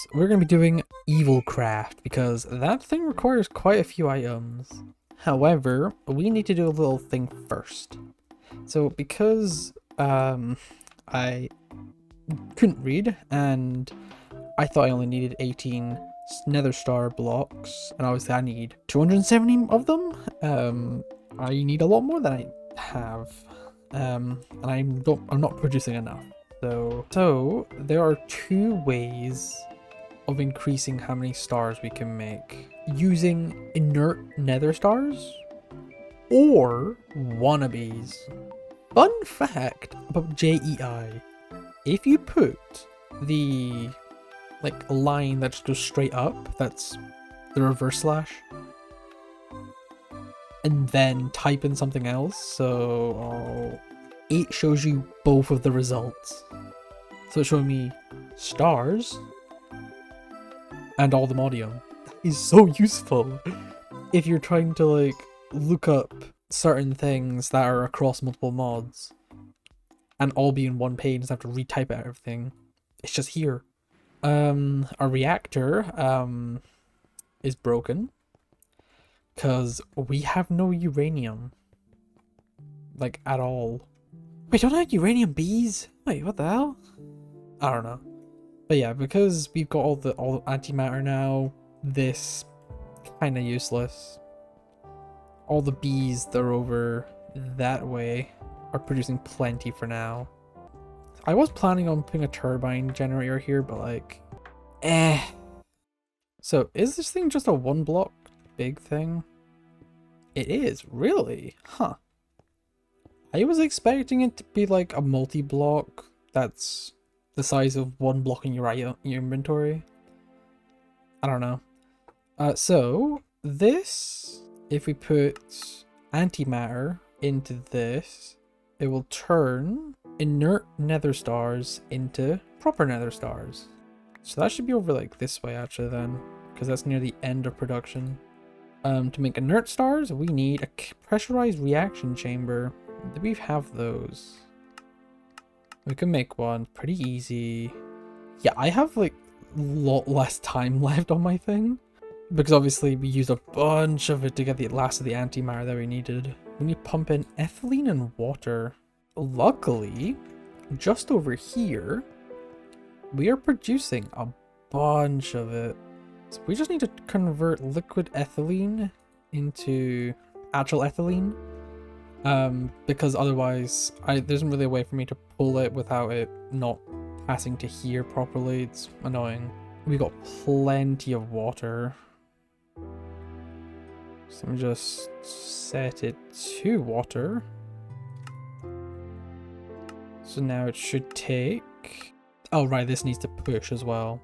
So we're going to be doing EvilCraft because that thing requires quite a few items. However, we need to do a little thing first. So because I couldn't read and I thought I only needed 18 nether star blocks, and obviously I need 270 of them. I need a lot more than I have, and I'm not producing enough. So there are two ways of increasing how many stars we can make: using inert nether stars or wannabes. Fun fact about JEI: if you put the line that's just straight up, that's the reverse slash, and then type in something else, so it shows you both of the results. So it's showing me stars and all the audio. That is so useful if you're trying to look up certain things that are across multiple mods and all be in one page and have to retype everything. It's just here. Our reactor is broken because we have no uranium, at all. Wait, don't I have uranium bees? Wait, what the hell? I don't know. But yeah, because we've got all the antimatter now, this kind of useless. All the bees that are over that way are producing plenty for now. I was planning on putting a turbine generator here, but So is this thing just a one block big thing? It is, really? Huh. I was expecting it to be like a multi-block that's the size of one block in your inventory. I don't know. So this, if we put antimatter into this, it will turn inert nether stars into proper nether stars. So that should be over this way actually then, because that's near the end of production. To make inert stars, we need a pressurized reaction chamber. Do we have those? We can make one pretty easy. Yeah, I have a lot less time left on my thing, because obviously we used a bunch of it to get the last of the antimatter that we needed. We need to pump in ethylene and water. Luckily, just over here, we are producing a bunch of it. So we just need to convert liquid ethylene into actual ethylene. Because otherwise there isn't really a way for me to pull it without it not passing to here properly. It's annoying. We got plenty of water. So let me just set it to water. So now it should take... Oh right, this needs to push as well.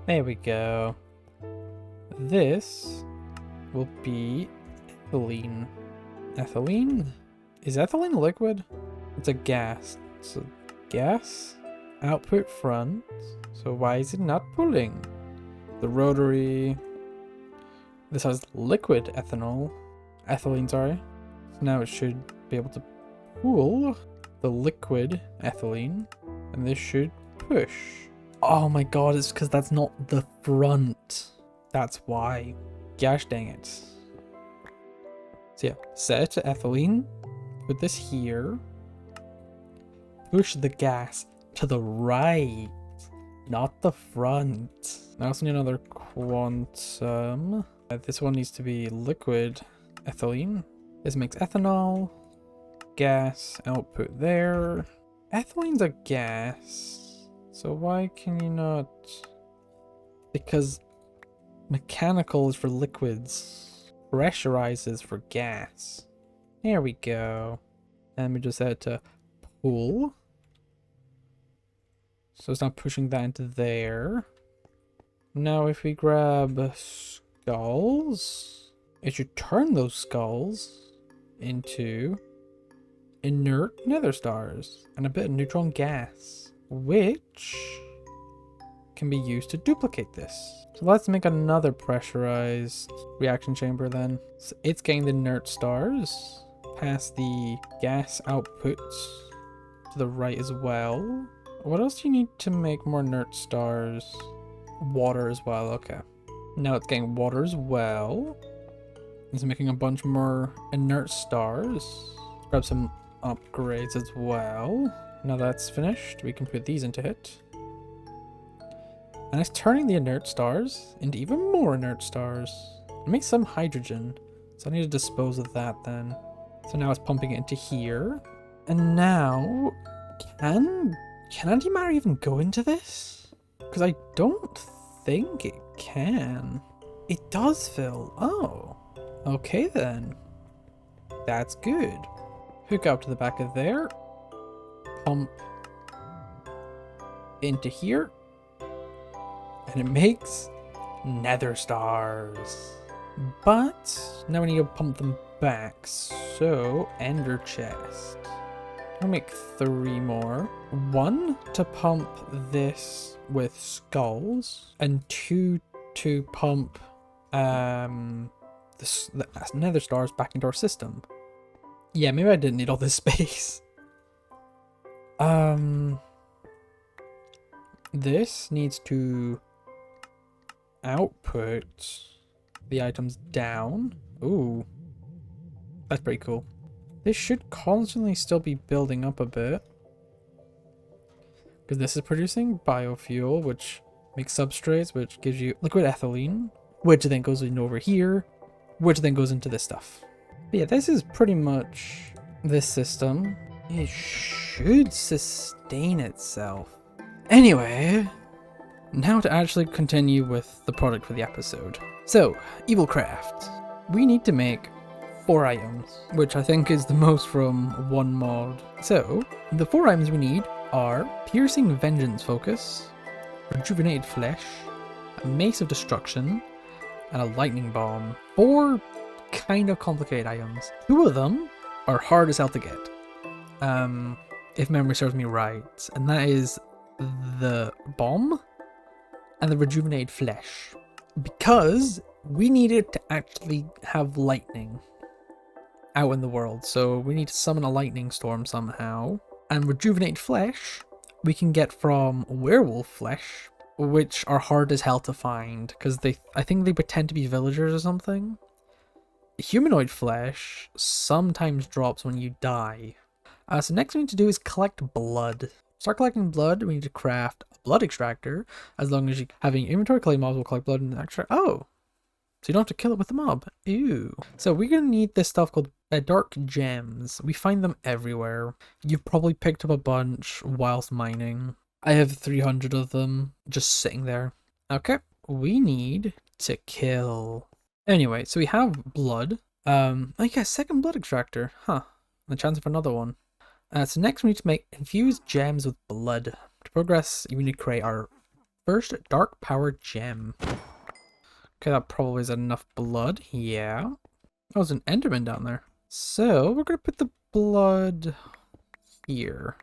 There we go. This will be ethylene. Ethylene? Is ethylene a liquid? It's a gas. So gas, output front. So why is it not pulling? The rotary. This has liquid ethanol. Ethylene, sorry. So now it should be able to pull the liquid ethylene, and this should push. Oh my god, it's because that's not the front. That's why. Gosh dang it. So yeah, set it to ethylene. Put this here. Push the gas to the right, not the front. I also need another quantum. This one needs to be liquid ethylene. This makes ethanol. Gas output there. Ethylene's a gas. So why can you not? Because mechanical is for liquids. Pressurized is for gas. There we go. And we just had to pull. So it's not pushing that into there. Now if we grab skulls, it should turn those skulls into inert nether stars and a bit of neutron gas, which can be used to duplicate this. So let's make another pressurized reaction chamber then. So it's getting the inert stars past the gas output to the right as well. What else do you need to make more inert stars? Water as well, okay. Now it's getting water as well. It's making a bunch more inert stars. Grab some upgrades as well. Now that's finished, we can put these into hit. And it's turning the inert stars into even more inert stars. It makes some hydrogen, so I need to dispose of that then. So now it's pumping it into here. And now, can antimatter even go into this? Because I don't think it can. It does fill. Oh, okay then. That's good. Hook up to the back of there. Pump into here. And it makes nether stars. But now we need to pump them back. So, ender chest. I'll make 3 more. 1 to pump this with skulls, and 2 to pump the nether stars back into our system. Yeah, maybe I didn't need all this space. This needs to output the items down. Ooh, that's pretty cool. This should constantly still be building up a bit, because this is producing biofuel, which makes substrates, which gives you liquid ethylene, which then goes in over here, which then goes into this stuff. But yeah, this is pretty much this system. It should sustain itself. Anyway, now to actually continue with the product for the episode. So, EvilCraft. We need to make 4 items, which I think is the most from one mod. So, the 4 items we need are Piercing Vengeance Focus, Rejuvenated Flesh, a Mace of Destruction, and a Lightning Bomb. 4 kind of complicated items. 2 of them are hard as hell to get, if memory serves me right, and that is the Bomb and the Rejuvenated Flesh, because we need it to actually have lightning out in the world, so we need to summon a lightning storm somehow. And Rejuvenated Flesh we can get from werewolf flesh, which are hard as hell to find, because I think they pretend to be villagers or something. Humanoid flesh sometimes drops when you die. So next we need to do is collect blood. Start collecting blood, we need to craft a blood extractor, as long as you having inventory clay mobs will collect blood and extract. Oh! So you don't have to kill it with the mob. Ew. So we're going to need this stuff called dark gems. We find them everywhere. You've probably picked up a bunch whilst mining. I have 300 of them just sitting there. Okay. We need to kill. Anyway, so we have blood. Oh yeah, second blood extractor. Huh. The chance of another one. So next we need to make infused gems with blood. To progress, you need to create our first dark power gem. Okay, that probably is enough blood. Yeah. Oh, there's an enderman down there. So, we're going to put the blood here.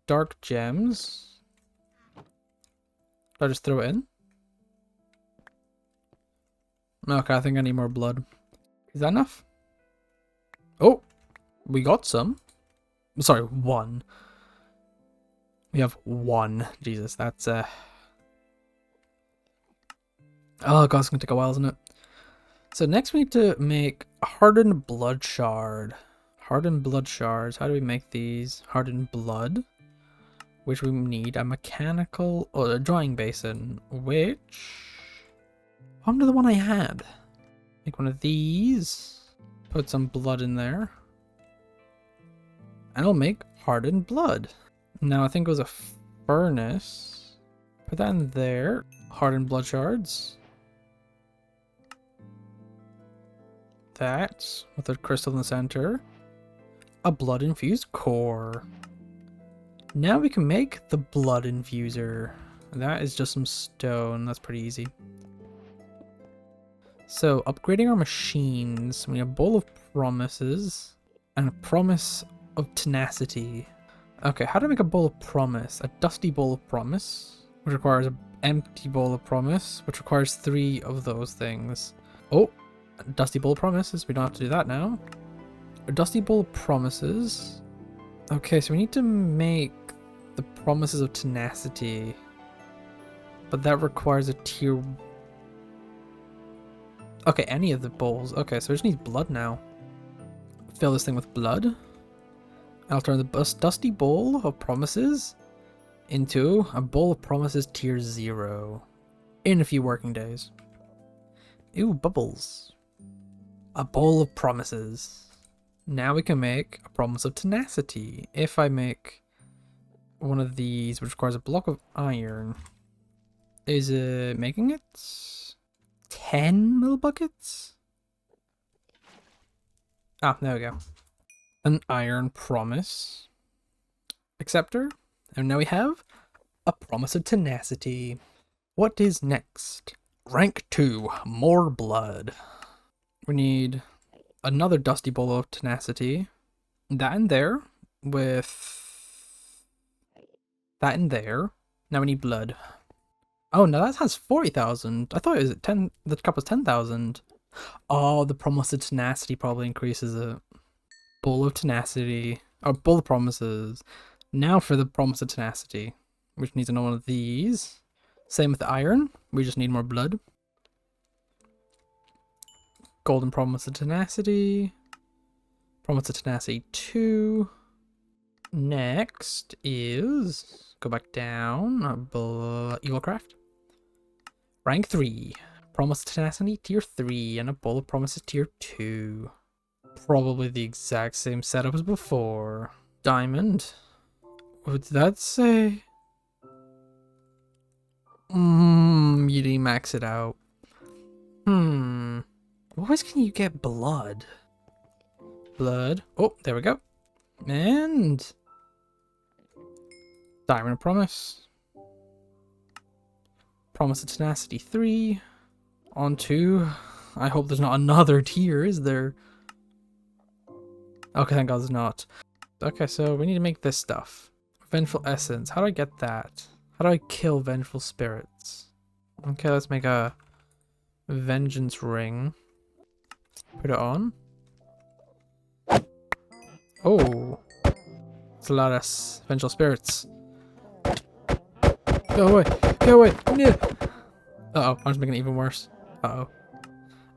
Dark gems. I'll just throw it in. Okay, I think I need more blood. Is that enough? Oh, we got some. Sorry, 1. We have 1. Jesus, that's oh god, it's gonna take a while, isn't it? So next we need to make a hardened blood shard. Hardened blood shards. How do we make these? Hardened blood. Which we need a mechanical, or a drying basin, which under the one I had. Make one of these. Put some blood in there. And I'll make hardened blood. Now I think it was a furnace. Put that in there. Hardened blood shards. That with a crystal in the center. A blood infused core. Now we can make the blood infuser. That is just some stone. That's pretty easy. So upgrading our machines. We have a bowl of promises and a promise of tenacity. Okay, how to make a bowl of promise? A dusty bowl of promise, which requires an empty bowl of promise, which requires 3 of those things. Oh, a dusty bowl of promises. We don't have to do that now. A dusty bowl of promises. Okay, so we need to make the promises of tenacity. But that requires a tier... Okay, any of the bowls. Okay, so we just need blood now. Fill this thing with blood. I'll turn the dusty bowl of promises into a bowl of promises tier 0 in a few working days. Ooh, bubbles. A bowl of promises. Now we can make a promise of tenacity. If I make one of these, which requires a block of iron, is it making it 10 mil buckets? Ah, there we go. An iron promise acceptor. And now we have a promise of tenacity. What is next? Rank 2, more blood. We need another dusty bowl of tenacity. That in there with that in there. Now we need blood. Oh, no, that has 40,000. I thought it was 10. The cup was 10,000. Oh, the promise of tenacity probably increases it. Bowl of tenacity. Oh, bowl of promises. Now for the promise of tenacity, which needs another one of these. Same with the iron. We just need more blood. Golden promise of tenacity. Promise of tenacity 2. Next is go back down. EvilCraft. Rank 3. Promise of tenacity tier 3 and a bowl of promises tier 2. Probably the exact same setup as before. Diamond. What did that say? You didn't max it out. Always can you get blood? Blood. Oh, there we go. And diamond promise. Promise of tenacity 3. On 2. I hope there's not another tier, is there? Okay, thank God there's not. Okay, so we need to make this stuff. Vengeful essence. How do I get that? How do I kill vengeful spirits? Okay, let's make a vengeance ring. Put it on. Oh, it's a lot of vengeful spirits. Go away! Go away! Yeah. Uh oh, I'm just making it even worse. Uh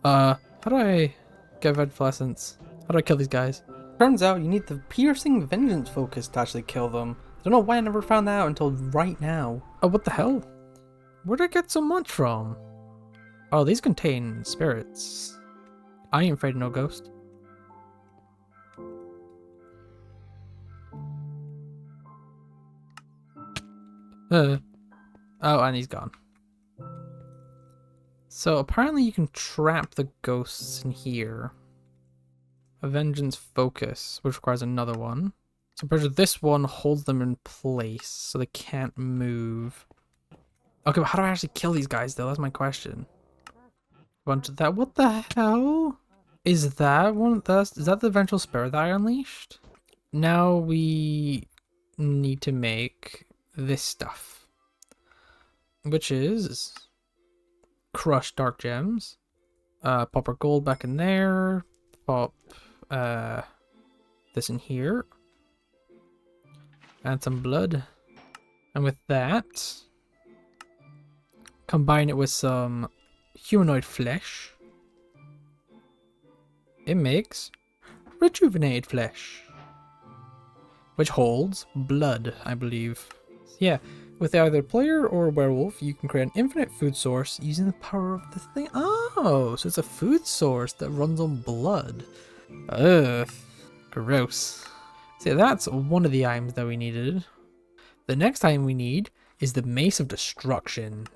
oh. How do I get vengeful essence? How do I kill these guys? Turns out you need the piercing vengeance focus to actually kill them. I don't know why I never found that out until right now. Oh, what the hell? Where'd I get so much from? Oh, these contain spirits. I ain't afraid of no ghost. Oh, and he's gone. So apparently you can trap the ghosts in here. A vengeance focus, which requires another one. So I'm pretty sure this one holds them in place so they can't move. Okay, but how do I actually kill these guys though? That's my question. Bunch of that. What the hell? Is that one? Is that the vengeful spirit that I unleashed? Now we need to make this stuff, which is crushed dark gems. Pop our gold back in there. Pop this in here. Add some blood. And with that, combine it with some humanoid flesh. It makes rejuvenated flesh, which holds blood, I believe. Yeah, with either player or werewolf, you can create an infinite food source using the power of the thing. Oh, so it's a food source that runs on blood. Ugh, gross. So that's one of the items that we needed. The next item we need is the Mace of Destruction,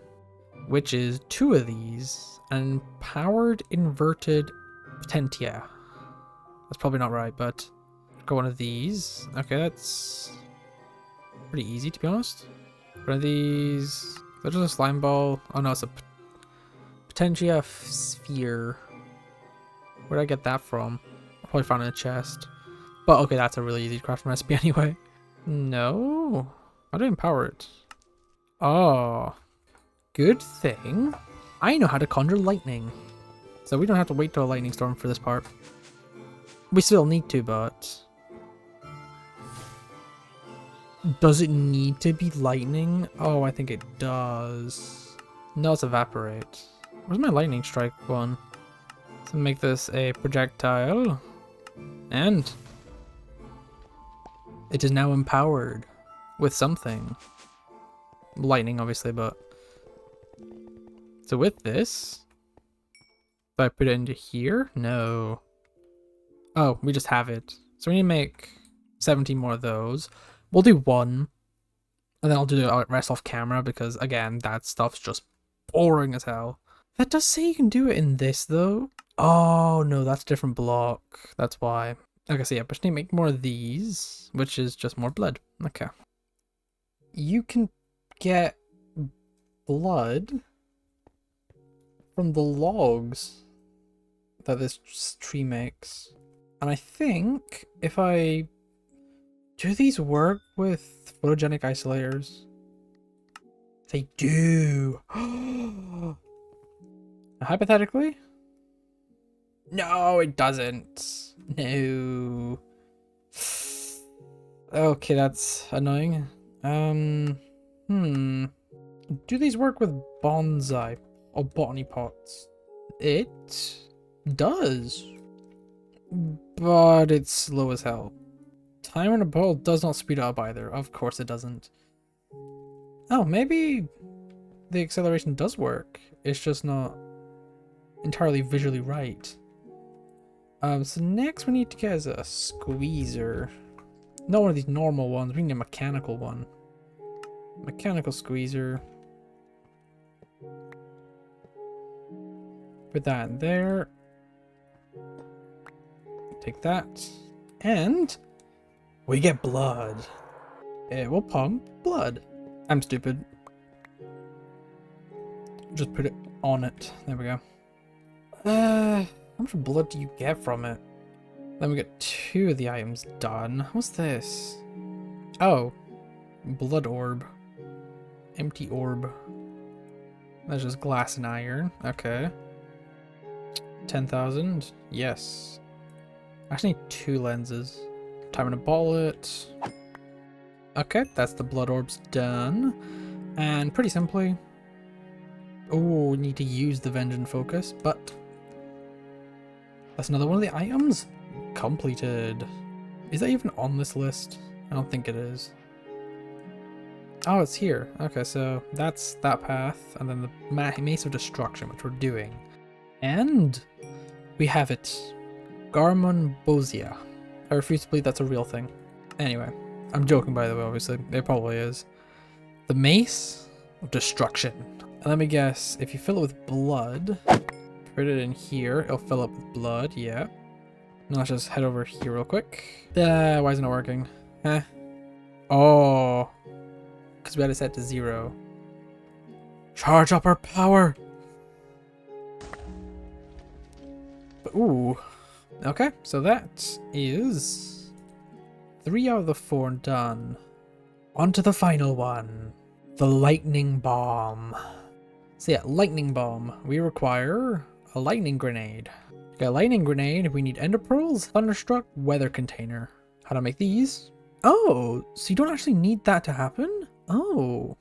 which is 2 of these, and powered inverted potentia. That's probably not right, but go one of these. Okay, that's pretty easy to be honest. One of these. Is that just a slime ball? Oh no, it's a potentia sphere. Where'd I get that from? I probably found it in a chest. But okay, that's a really easy crafting recipe anyway. No. How do I empower it? Oh. Good thing I know how to conjure lightning. So we don't have to wait till a lightning storm for this part. We still need to, but Does it need to be lightning? Oh, I think it does. No, it's evaporate. Where's my lightning strike one? So make this a projectile. And it is now empowered with something. Lightning, obviously, but... So with this... Do I put it into here? No. Oh, we just have it. So we need to make 17 more of those. We'll do one. And then I'll do the rest off camera because, again, that stuff's just boring as hell. That does say you can do it in this, though. Oh, no, that's a different block. That's why. Okay, so yeah, but I need to make more of these, which is just more blood. Okay. You can get blood from the logs that this tree makes. And I think if I... Do these work with photogenic isolators? They do. Hypothetically? No, it doesn't. No. Okay, that's annoying. Do these work with bonsai or botany pots? It does. But it's slow as hell. Timer in a bottle does not speed up either. Of course it doesn't. Oh, maybe the acceleration does work. It's just not entirely visually right. So next we need to get is a squeezer. Not one of these normal ones. We need a mechanical one. Mechanical squeezer. Put that in there. Take that. And we get blood. It will pump blood. I'm stupid. Just put it on it. There we go. How much blood do you get from it? Then we get 2 of the items done. What's this? Oh. Blood orb. Empty orb. That's just glass and iron. Okay. 10,000. Yes. I actually need 2 lenses. Time in a bullet. Okay, that's the blood orbs done. And pretty simply... Oh, we need to use the Vengeance Focus, but... That's another one of the items? Completed. Is that even on this list? I don't think it is. Oh, it's here. Okay, so that's that path, and then the Mace of Destruction, which we're doing. And we have it. Garmonbosia. I refuse to believe that's a real thing. Anyway, I'm joking by the way, obviously. It probably is. The Mace of Destruction. And let me guess, if you fill it with blood, put it in here, it'll fill up with blood, yeah. Now let's just head over here real quick. Why isn't it working? Eh. Oh. Because we had it set to 0. Charge up our power! But, ooh. Okay, so that is 3 out of the 4 done. On to the final one. The lightning bomb. So yeah, lightning bomb. We require a lightning grenade. To get a lightning grenade, we need ender pearls, thunderstruck, weather container. How to make these? Oh, so you don't actually need that to happen? Oh.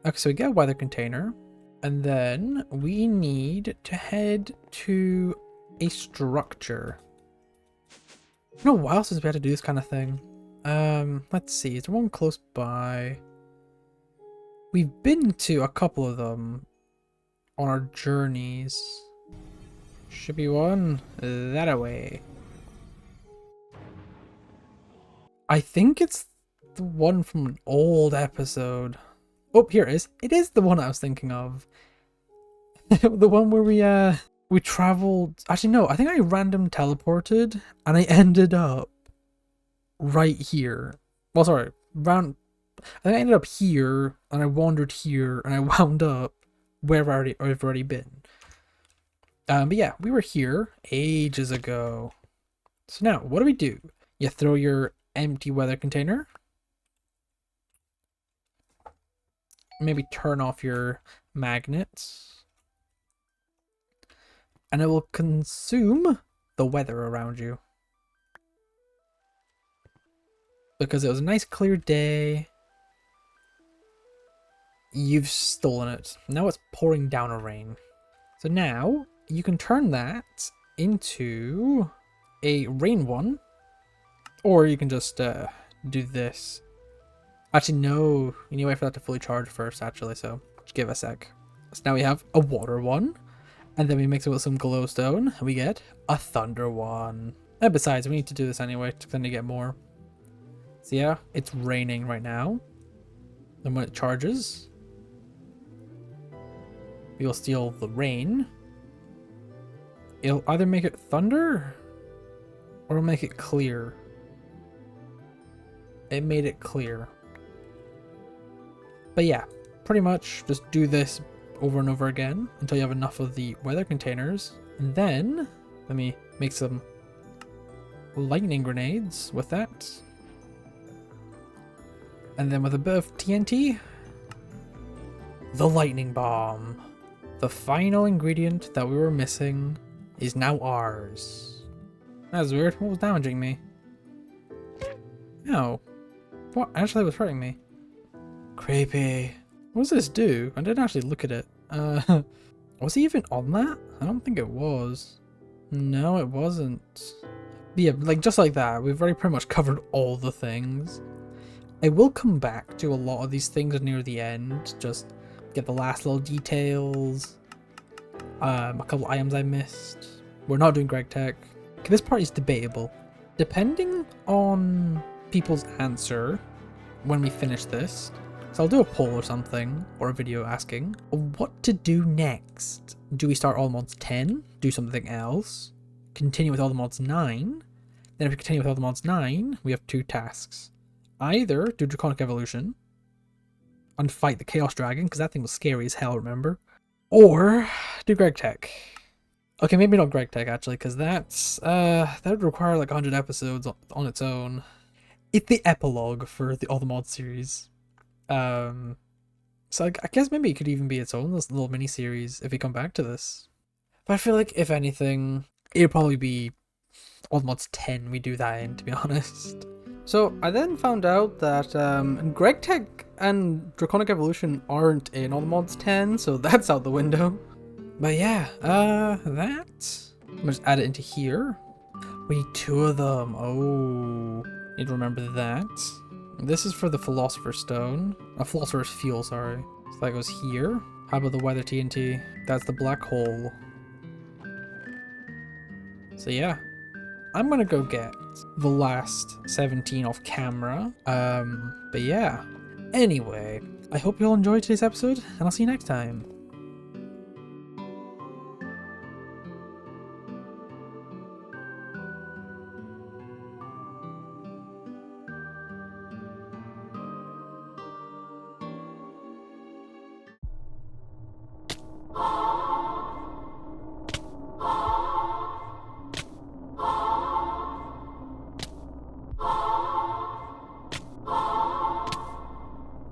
Okay, so we get a weather container. And then we need to head to a structure. It's been a while since we had to do this kind of thing. Let's see, is there one close by? We've been to a couple of them on our journeys. Should be one that away. I think it's the one from an old episode. Oh, here it is. It is the one I was thinking of. The one where we traveled. Actually, no, I think I random teleported and I ended up right here. Well, sorry, I think I ended up here and I wandered here and I wound up where I've already been. But yeah, we were here ages ago. So now, what do? You throw your empty weather container. Maybe turn off your magnets. And it will consume the weather around you. because it was a nice clear day. You've stolen it. Now it's pouring down a rain. So now you can turn that into a rain one, or you can just do this. Actually, no, you need to wait for that to fully charge first, actually, so just give it a sec. So now we have a water one, and then we mix it with some glowstone, and we get a thunder one. And besides, we need to do this anyway to then to get more. So yeah, it's raining right now. And when it charges, we will steal the rain. It'll either make it thunder, or it'll make it clear. It made it clear. But yeah, pretty much just do this over and over again until you have enough of the weather containers. And then, let me make some lightning grenades with that. And then with a bit of TNT, the lightning bomb. The final ingredient that we were missing is now ours. That's weird. What was damaging me? No. What actually was hurting me? Creepy. What does this do? I didn't actually look at it. Was he even on that? I don't think it was. No, it wasn't. But yeah, like just like that, we've already pretty much covered all the things. I will come back to a lot of these things near the end, just get the last little details. A couple items I missed. We're not doing Greg Tech. Okay, this part is debatable. Depending on people's answer when we finish this, so I'll do a poll or something, or a video asking what to do next. Do we start all mods 10, do something else, continue with all the mods 9, then if we continue with all the mods 9, we have 2 tasks. Either do Draconic Evolution and fight the Chaos Dragon, because that thing was scary as hell, remember? Or do Greg Tech. Okay, maybe not Greg Tech actually, because that's that would require like 100 episodes on its own. It's the epilogue for all the mod series. So I guess maybe it could even be its own little mini series if we come back to this. But I feel like if anything, it'd probably be all the mods 10 we do that in, to be honest. So I then found out that Greg Tech and Draconic Evolution aren't in all the mods 10, so that's out the window. But yeah, that I'm gonna just add it into here. We need 2 of them. Oh, need to remember that. This is for the Philosopher's Stone. Philosopher's Fuel, sorry. So that goes here. How about the Weather TNT? That's the black hole. So yeah, I'm gonna go get the last 17 off camera. But yeah. Anyway, I hope you all enjoyed today's episode, and I'll see you next time.